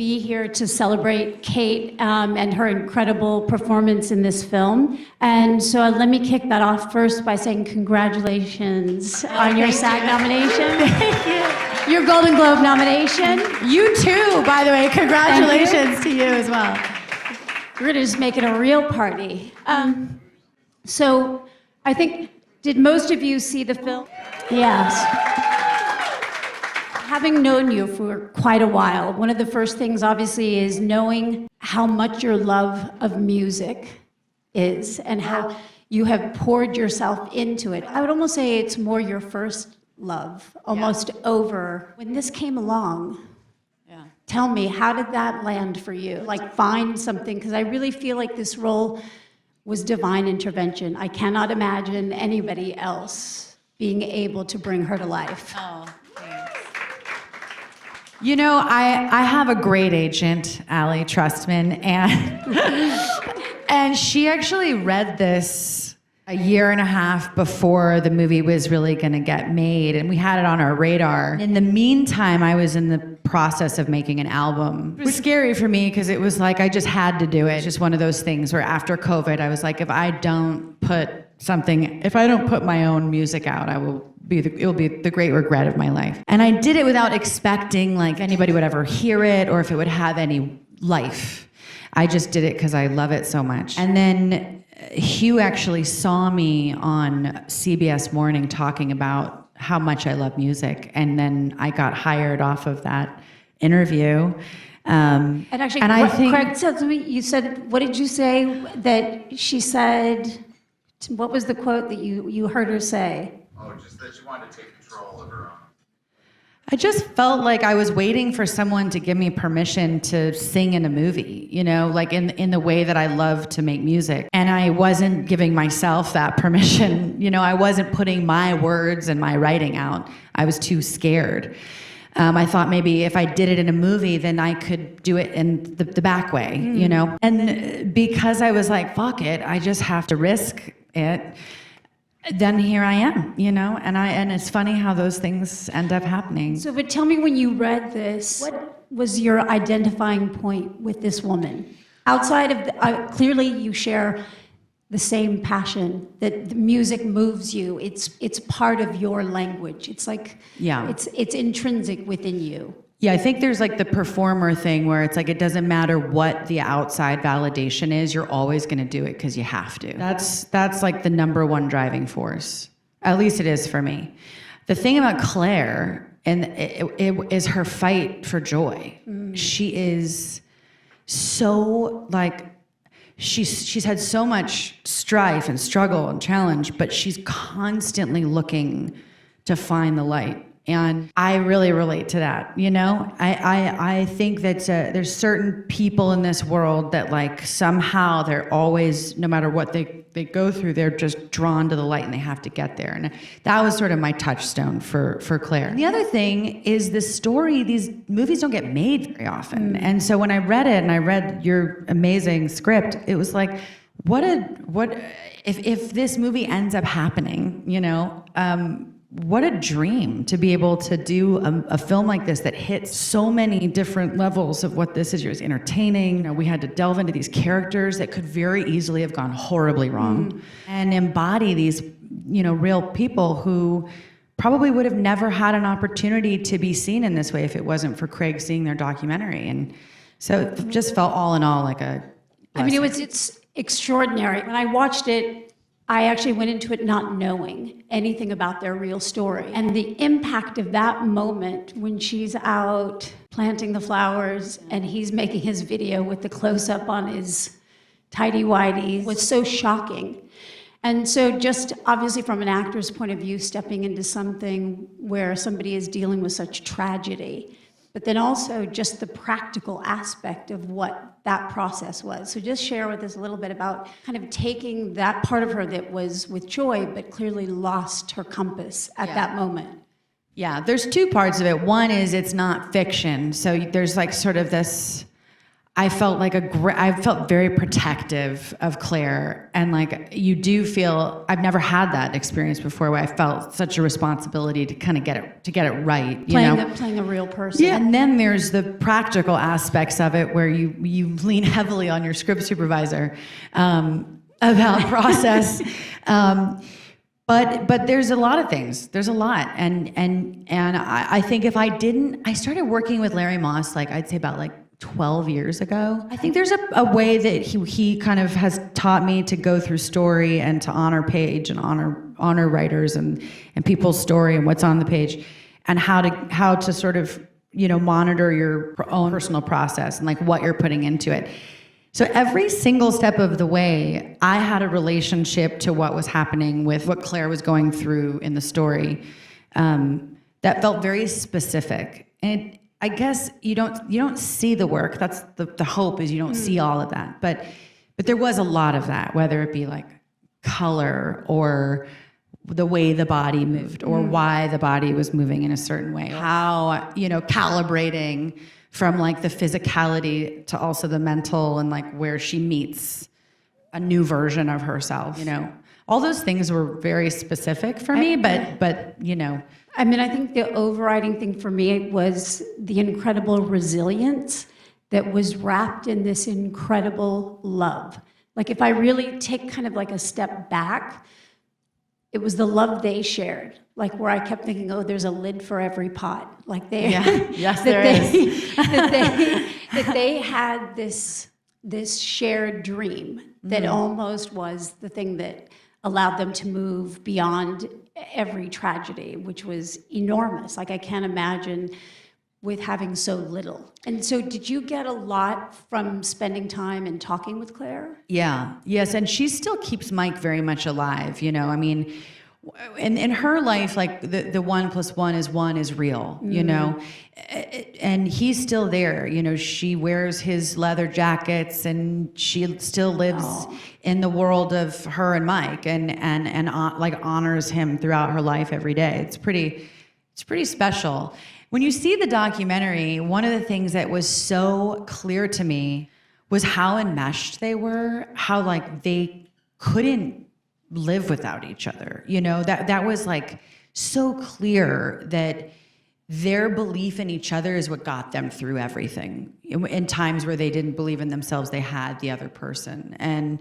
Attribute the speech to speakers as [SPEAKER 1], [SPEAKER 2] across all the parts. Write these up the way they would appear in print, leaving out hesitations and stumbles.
[SPEAKER 1] be here to celebrate Kate and her incredible performance in this film. And so let me kick that off first by saying congratulations on your SAG nomination.
[SPEAKER 2] Thank you.
[SPEAKER 1] Your Golden Globe nomination.
[SPEAKER 2] You too, by the way. Congratulations to you as well.
[SPEAKER 1] We're going to just make it a real party. So I think, did most of you see the film? Yes. Having known you for quite a while, one of the first things obviously is knowing how much your love of music is and how you have poured yourself into it. I would almost say it's more your first love, almost over. When this came along, tell me, how did that land for you? Like, find something, because I really feel like this role was divine intervention. I cannot imagine anybody else being able to bring her to life.
[SPEAKER 2] Oh, thanks. You know, I have a great agent, Allie Trustman, and she actually read this a year and a half before the movie was really gonna get made, and we had it on our radar. In the meantime, I was in the process of making an album. It was scary for me because it was like I just had to do it. It's just one of those things where after COVID, I was like, if I don't put my own music out, it will be the great regret of my life. And I did it without expecting like anybody would ever hear it or if it would have any life. I just did it because I love it so much. And then Hugh actually saw me on CBS Morning talking about how much I love music. And then I got hired off of that interview.
[SPEAKER 1] And actually,
[SPEAKER 2] I think
[SPEAKER 1] Craig said to me, you said, what did you say that she said, what was the quote that you heard her say?
[SPEAKER 3] Oh, just that she wanted to take control of her own.
[SPEAKER 2] I just felt like I was waiting for someone to give me permission to sing in a movie, you know, like in the way that I love to make music. And I wasn't giving myself that permission. You know, I wasn't putting my words and my writing out. I was too scared. I thought maybe if I did it in a movie, then I could do it in the back way, you know? And because I was like, fuck it, I just have to risk it. Then here I am, you know, and it's funny how those things end up happening.
[SPEAKER 1] So, but tell me, when you read this, what was your identifying point with this woman? Outside of clearly you share the same passion that the music moves you. It's part of your language. It's like, it's intrinsic within you.
[SPEAKER 2] Yeah, I think there's like the performer thing where it's like it doesn't matter what the outside validation is, you're always going to do it because you have to. That's like the number one driving force. At least it is for me. The thing about Claire, and it is her fight for joy. She is so like, she's had so much strife and struggle and challenge, but she's constantly looking to find the light. And I really relate to that, you know? I think that there's certain people in this world that like somehow they're always, no matter what they go through, they're just drawn to the light and they have to get there. And that was sort of my touchstone for Claire. And the other thing is the story, these movies don't get made very often. And so when I read it and I read your amazing script, it was like, if this movie ends up happening, you know, what a dream to be able to do a film like this that hits so many different levels of what this is. It was entertaining. You know, we had to delve into these characters that could very easily have gone horribly wrong and embody these, you know, real people who probably would have never had an opportunity to be seen in this way if it wasn't for Craig seeing their documentary. And so it just felt all in all like a blessing.
[SPEAKER 1] I mean, it's extraordinary. When I watched it, I actually went into it not knowing anything about their real story. And the impact of that moment when she's out planting the flowers and he's making his video with the close-up on his tighty-whities was so shocking. And so just obviously from an actor's point of view, stepping into something where somebody is dealing with such tragedy, but then also just the practical aspect of what that process was. So just share with us a little bit about kind of taking that part of her that was with joy, but clearly lost her compass at that moment.
[SPEAKER 2] Yeah, there's two parts of it. One is it's not fiction. So there's like sort of this, I felt like I felt very protective of Claire, and like you do feel I've never had that experience before where I felt such a responsibility to kind of get it right,
[SPEAKER 1] Playing a real person.
[SPEAKER 2] Yeah, and then there's the practical aspects of it where you lean heavily on your script supervisor about process. But there's a lot of things. There's a lot, and I think if I started working with Larry Moss like I'd say about like 12 years ago. I think there's a way that he kind of has taught me to go through story and to honor page and honor writers and people's story and what's on the page, and how to sort of monitor your own personal process and like what you're putting into it. So every single step of the way, I had a relationship to what was happening with what Claire was going through in the story that felt very specific. And I guess you don't see the work. That's the hope is you don't see all of that. But there was a lot of that, whether it be like color or the way the body moved or why the body was moving in a certain way. How, calibrating from like the physicality to also the mental and like where she meets a new version of herself, All those things were very specific for me, but
[SPEAKER 1] I mean, I think the overriding thing for me was the incredible resilience that was wrapped in this incredible love. Like if I really take kind of like a step back, it was the love they shared. Like where I kept thinking, oh, there's a lid for every pot. Like
[SPEAKER 2] yes, there is.
[SPEAKER 1] that they had this shared dream that almost was the thing that allowed them to move beyond every tragedy, which was enormous. Like I can't imagine with having so little. And so did you get a lot from spending time and talking with Claire?
[SPEAKER 2] Yeah, yes, and she still keeps Mike very much alive, I mean, in her life, like the 1+1 is real, and he's still there. She wears his leather jackets, and she still lives in the world of her and Mike, and like honors him throughout her life every day. It's pretty special. When you see the documentary, one of the things that was so clear to me was how enmeshed they were, how like they couldn't live without each other. That was like so clear that their belief in each other is what got them through everything. In times where they didn't believe in themselves, they had the other person. And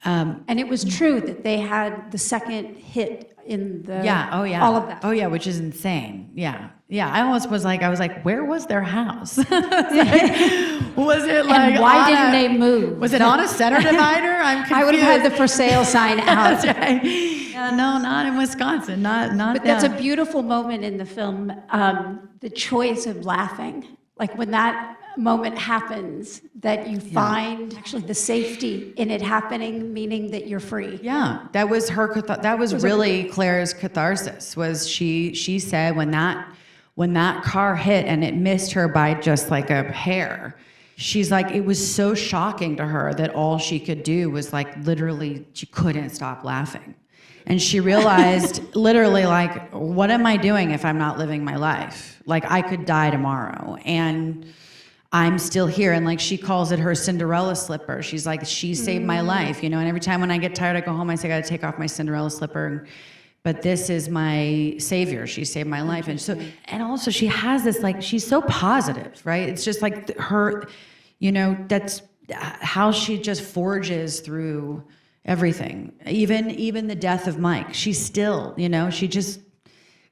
[SPEAKER 1] it was true that they had the second hit in the all of that.
[SPEAKER 2] Oh yeah, which is insane. Yeah. I almost was like, where was their house? Was it like
[SPEAKER 1] and why didn't they move?
[SPEAKER 2] Was it on a center divider? I'm confused.
[SPEAKER 1] I would have had the for sale sign out.
[SPEAKER 2] That's right. Yeah, no, not in Wisconsin. Not.
[SPEAKER 1] But that's a beautiful moment in the film. The choice of laughing, like when that moment happens, that you find actually the safety in it happening, meaning that you're free.
[SPEAKER 2] Yeah, that was her. That was really Claire's catharsis. Was she said when that car hit and it missed her by just like a hair, she's like, it was so shocking to her that all she could do was like literally she couldn't stop laughing. And she realized literally like, what am I doing if I'm not living my life? Like I could die tomorrow and I'm still here. And like she calls it her Cinderella slipper. She's like, she saved my life, and every time when I get tired, I go home, I say, I gotta take off my Cinderella slipper. But this is my savior. She saved my life. And so, and also she has this, like, she's so positive, right? It's just like her, that's how she just forges through everything. Even the death of Mike, she's still, she just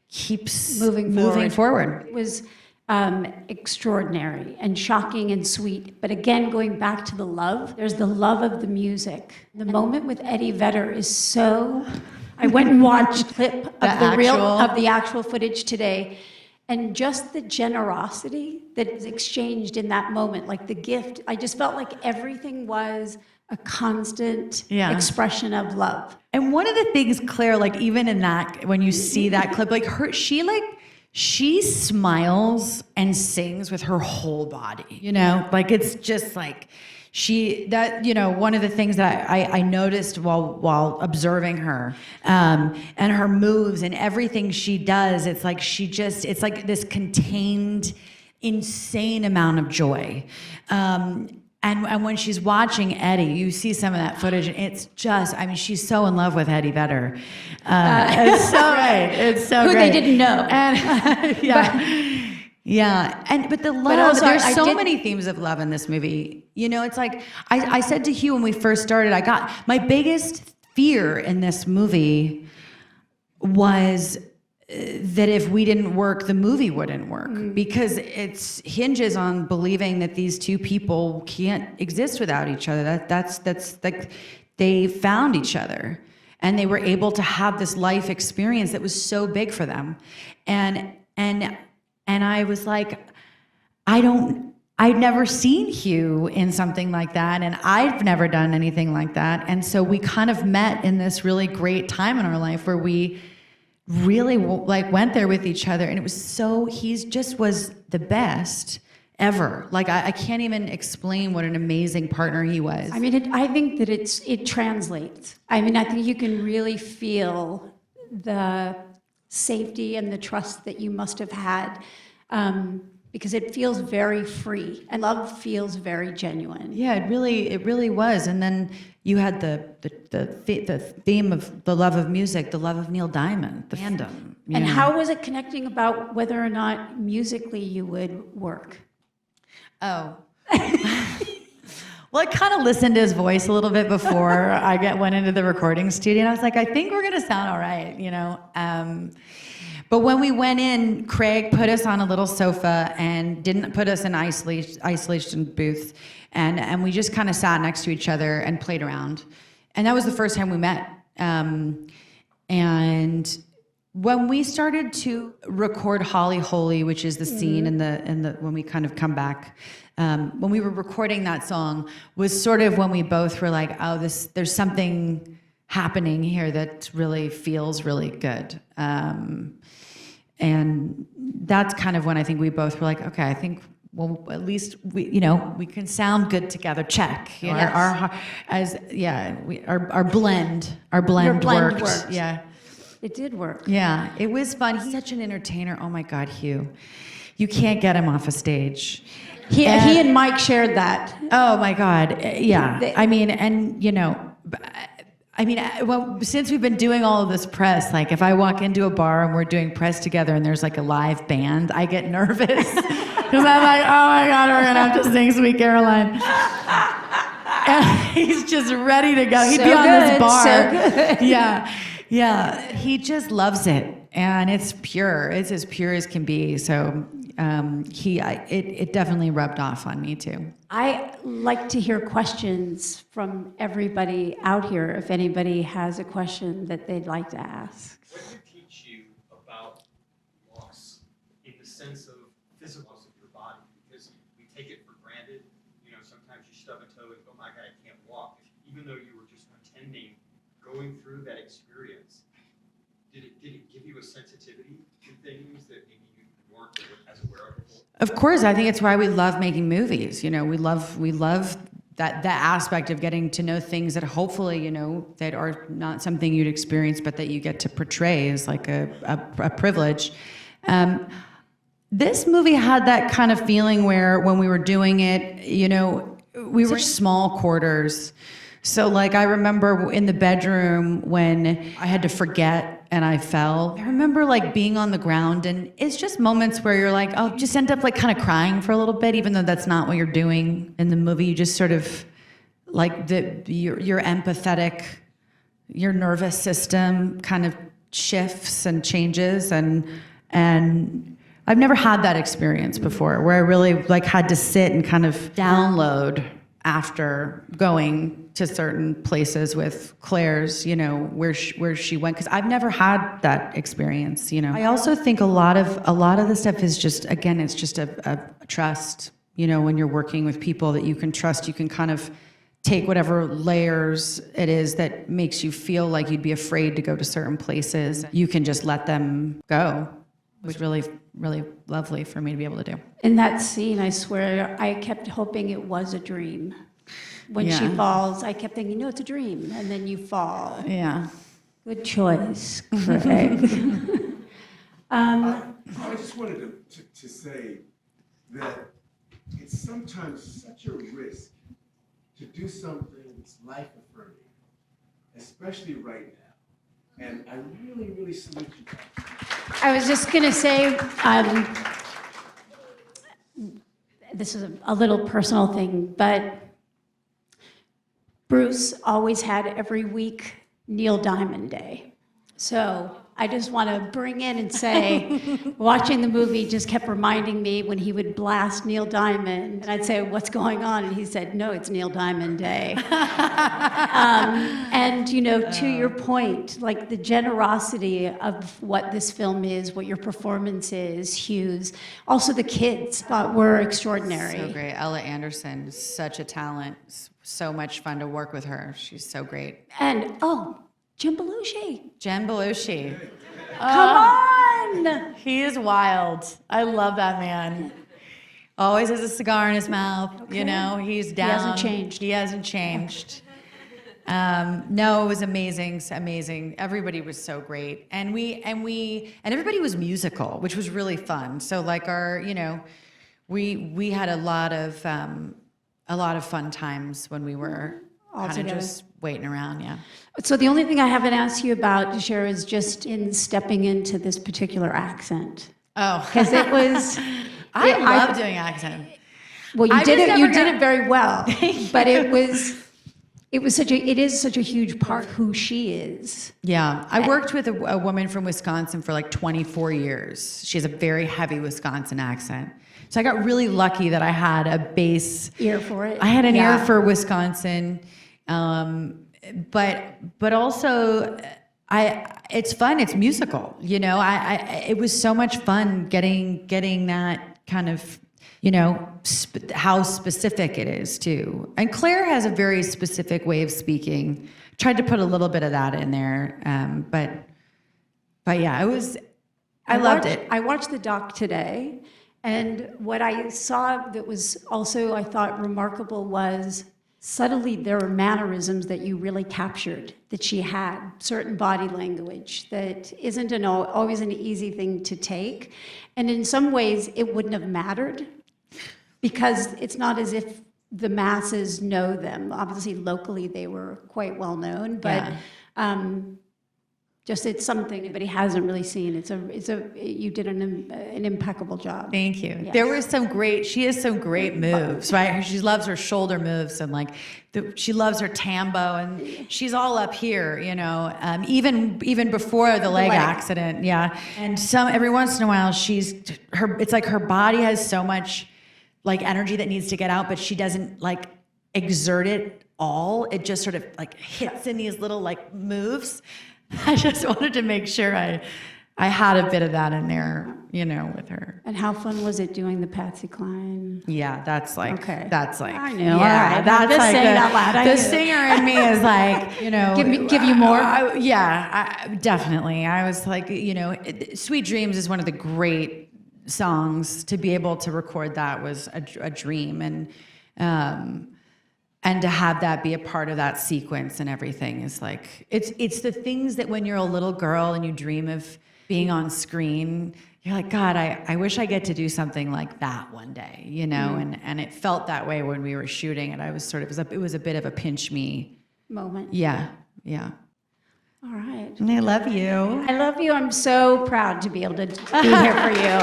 [SPEAKER 2] keeps moving forward.
[SPEAKER 1] It was extraordinary and shocking and sweet. But again, going back to the love, there's the love of the music. The moment with Eddie Vedder is so... I went and watched a clip of the actual footage today, and just the generosity that is exchanged in that moment, like the gift, I just felt like everything was a constant expression of love.
[SPEAKER 2] And one of the things, Claire, like even in that, when you see that clip, like she smiles and sings with her whole body, like it's just like, one of the things that I noticed while observing her, and her moves and everything she does, it's like it's like this contained insane amount of joy. And when she's watching Eddie, you see some of that footage, and it's just, I mean, she's so in love with Eddie Vedder. It's so great. It's so
[SPEAKER 1] who
[SPEAKER 2] great.
[SPEAKER 1] they didn't know.
[SPEAKER 2] And, yeah. But the love,
[SPEAKER 1] also,
[SPEAKER 2] there's
[SPEAKER 1] I
[SPEAKER 2] so
[SPEAKER 1] did-
[SPEAKER 2] many themes of love in this movie. You know, it's like, I said to Hugh when we first started, my biggest fear in this movie was that if we didn't work, the movie wouldn't work, because it hinges on believing that these two people can't exist without each other. That's like, they found each other and they were able to have this life experience that was so big for them. And I was like, I'd never seen Hugh in something like that, and I've never done anything like that. And so we kind of met in this really great time in our life where we really like went there with each other, and it was so, he's just was the best ever. Like I can't even explain what an amazing partner he was.
[SPEAKER 1] I mean, I think that it translates. I mean, I think you can really feel the safety and the trust that you must have had, because it feels very free, and love feels very genuine.
[SPEAKER 2] Yeah, it really was. And then you had the theme of the love of music, the love of Neil Diamond, the fandom.
[SPEAKER 1] And how was it connecting about whether or not musically you would work?
[SPEAKER 2] Oh. Well, I kind of listened to his voice a little bit before I went into the recording studio, and I was like, I think we're gonna sound all right, you know. But when we went in, Craig put us on a little sofa and didn't put us in isolation booth, and we just kind of sat next to each other and played around, and that was the first time we met. And when we started to record Holly Holy, which is the scene in the when we kind of come back, when we were recording that song, was sort of when we both were like, oh, there's something happening here that really feels really good. And that's kind of when I think we both were like, okay, I think, well, at least we can sound good together. Check. You know,
[SPEAKER 1] Yes.
[SPEAKER 2] our blend
[SPEAKER 1] Your blend
[SPEAKER 2] worked.
[SPEAKER 1] worked.
[SPEAKER 2] Yeah.
[SPEAKER 1] It did work.
[SPEAKER 2] Yeah, it was fun. He's such an entertainer. Oh my God, Hugh. You can't get him off a stage.
[SPEAKER 1] He and Mike shared that.
[SPEAKER 2] Oh my God, yeah. I mean, and well, since we've been doing all of this press, like if I walk into a bar and we're doing press together and there's like a live band, I get nervous because I'm like, oh my God, we're gonna have to sing Sweet Caroline. And he's just ready to go. He'd be on this bar.
[SPEAKER 1] So good.
[SPEAKER 2] Yeah. He just loves it, and it's pure. It's as pure as can be. So it definitely rubbed off on me too.
[SPEAKER 1] I like to hear questions from everybody out here, if anybody has a question that they'd like to ask.
[SPEAKER 4] What did it teach you about loss in the sense of physical loss of your body? Because we take it for granted. You know, sometimes you stub a toe and go, oh my God, I can't walk. Even though you were just pretending, going through that experience, did it give you a sensitivity to things that maybe you weren't as aware of before?
[SPEAKER 2] Of course, I think it's why we love making movies. You know, we love that aspect of getting to know things that hopefully, you know, that are not something you'd experience, but that you get to portray as like a privilege. This movie had that kind of feeling where when we were doing it, you know, we were small quarters. So like I remember in the bedroom when I had to forget and I fell. I remember like being on the ground, and it's just moments where you're like, oh, just end up like kind of crying for a little bit, even though that's not what you're doing in the movie. You just sort of like you're empathetic, your nervous system kind of shifts and changes, and I've never had that experience before where I really like had to sit and kind of download after going to certain places with Claire's, you know, where she went, because I've never had that experience, you know. I also think a lot of the stuff is just, again, it's just a trust, you know, when you're working with people that you can trust, you can kind of take whatever layers it is that makes you feel like you'd be afraid to go to certain places. You can just let them go. It was really, really lovely for me to be able to do.
[SPEAKER 1] In that scene, I swear, I kept hoping it was a dream. When she falls, I kept thinking, no, it's a dream, and then you fall.
[SPEAKER 2] Yeah.
[SPEAKER 1] Good choice, Craig.
[SPEAKER 5] I just wanted to say that it's sometimes such a risk to do something that's life-affirming, especially right now. And I really, really salute you guys.
[SPEAKER 1] I was just going to say, this is a little personal thing, but Bruce always had every week Neil Diamond Day. So I just want to bring in and say, watching the movie just kept reminding me when he would blast Neil Diamond, and I'd say, what's going on? And he said, no, it's Neil Diamond Day. And, you know, to your point, like the generosity of what this film is, what your performance is, Hugh's, also the kids were extraordinary.
[SPEAKER 2] So great. Ella Anderson is such a talent. So much fun to work with her. She's so great.
[SPEAKER 1] And, Jim Belushi.
[SPEAKER 2] Jen Belushi.
[SPEAKER 1] Come on!
[SPEAKER 6] He is wild. I love that man. Always has a cigar in his mouth.
[SPEAKER 1] Okay.
[SPEAKER 6] You know, he's down.
[SPEAKER 1] He hasn't changed.
[SPEAKER 6] He hasn't changed. No, it was amazing, amazing. Everybody was so great, and everybody was musical, which was really fun. So like we had a lot of fun times when we were
[SPEAKER 1] All
[SPEAKER 6] kind of
[SPEAKER 1] together.
[SPEAKER 6] just waiting around. Yeah.
[SPEAKER 1] So the only thing I haven't asked you about, Deshara, is just in stepping into this particular accent.
[SPEAKER 6] Oh,
[SPEAKER 1] Because it was...
[SPEAKER 6] I love doing accent.
[SPEAKER 1] Well, you
[SPEAKER 6] I
[SPEAKER 1] did
[SPEAKER 6] just
[SPEAKER 1] it. You
[SPEAKER 6] never
[SPEAKER 1] did
[SPEAKER 6] got-
[SPEAKER 1] it very well. But it is such a huge part of who she is.
[SPEAKER 2] Yeah, I worked with a woman from Wisconsin for like 24 years. She has a very heavy Wisconsin accent. So I got really lucky that I had a base
[SPEAKER 1] Ear for it.
[SPEAKER 2] I had an
[SPEAKER 1] Yeah.
[SPEAKER 2] ear for Wisconsin, but also it's fun. It's musical, you know. It was so much fun getting that kind of, you know, how specific it is too. And Claire has a very specific way of speaking. Tried to put a little bit of that in there, but yeah, I loved it.
[SPEAKER 1] I watched the doc today, and what I saw that was also, I thought, remarkable was subtly there were mannerisms that you really captured, that she had, certain body language that isn't always an easy thing to take. And in some ways, it wouldn't have mattered because it's not as if the masses know them. Obviously, locally, they were quite well known, but just it's something anybody hasn't really seen. You did an impeccable job.
[SPEAKER 6] Thank you.
[SPEAKER 1] Yes.
[SPEAKER 6] There was she has some great moves, right? She loves her shoulder moves and she loves her tambo, and she's all up here, you know, even before the leg accident. Yeah. And every once in a while it's like her body has so much like energy that needs to get out, but she doesn't like exert it all. It just sort of like hits in these little like moves. I just wanted to make sure I had a bit of that in there, you know, with her.
[SPEAKER 1] And how fun was it doing the Patsy Cline?
[SPEAKER 2] Yeah, that's like
[SPEAKER 1] Okay.
[SPEAKER 2] I
[SPEAKER 1] know, all right. I'm just saying out loud, I
[SPEAKER 2] the
[SPEAKER 1] knew.
[SPEAKER 2] singer in me is like, you know,
[SPEAKER 1] Give you more?
[SPEAKER 2] Definitely. I was like, you know, Sweet Dreams is one of the great songs. To be able to record that was a dream, and to have that be a part of that sequence and everything is like, it's the things that when you're a little girl and you dream of being on screen, you're like, God, I wish I get to do something like that one day, you know? And it felt that way when we were shooting it. I was it was a bit of a pinch me
[SPEAKER 1] Moment.
[SPEAKER 2] Yeah.
[SPEAKER 1] All right.
[SPEAKER 2] And I love you.
[SPEAKER 1] I love you. I'm so proud to be able to be here for you.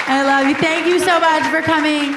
[SPEAKER 2] I love you. Thank you so much for coming.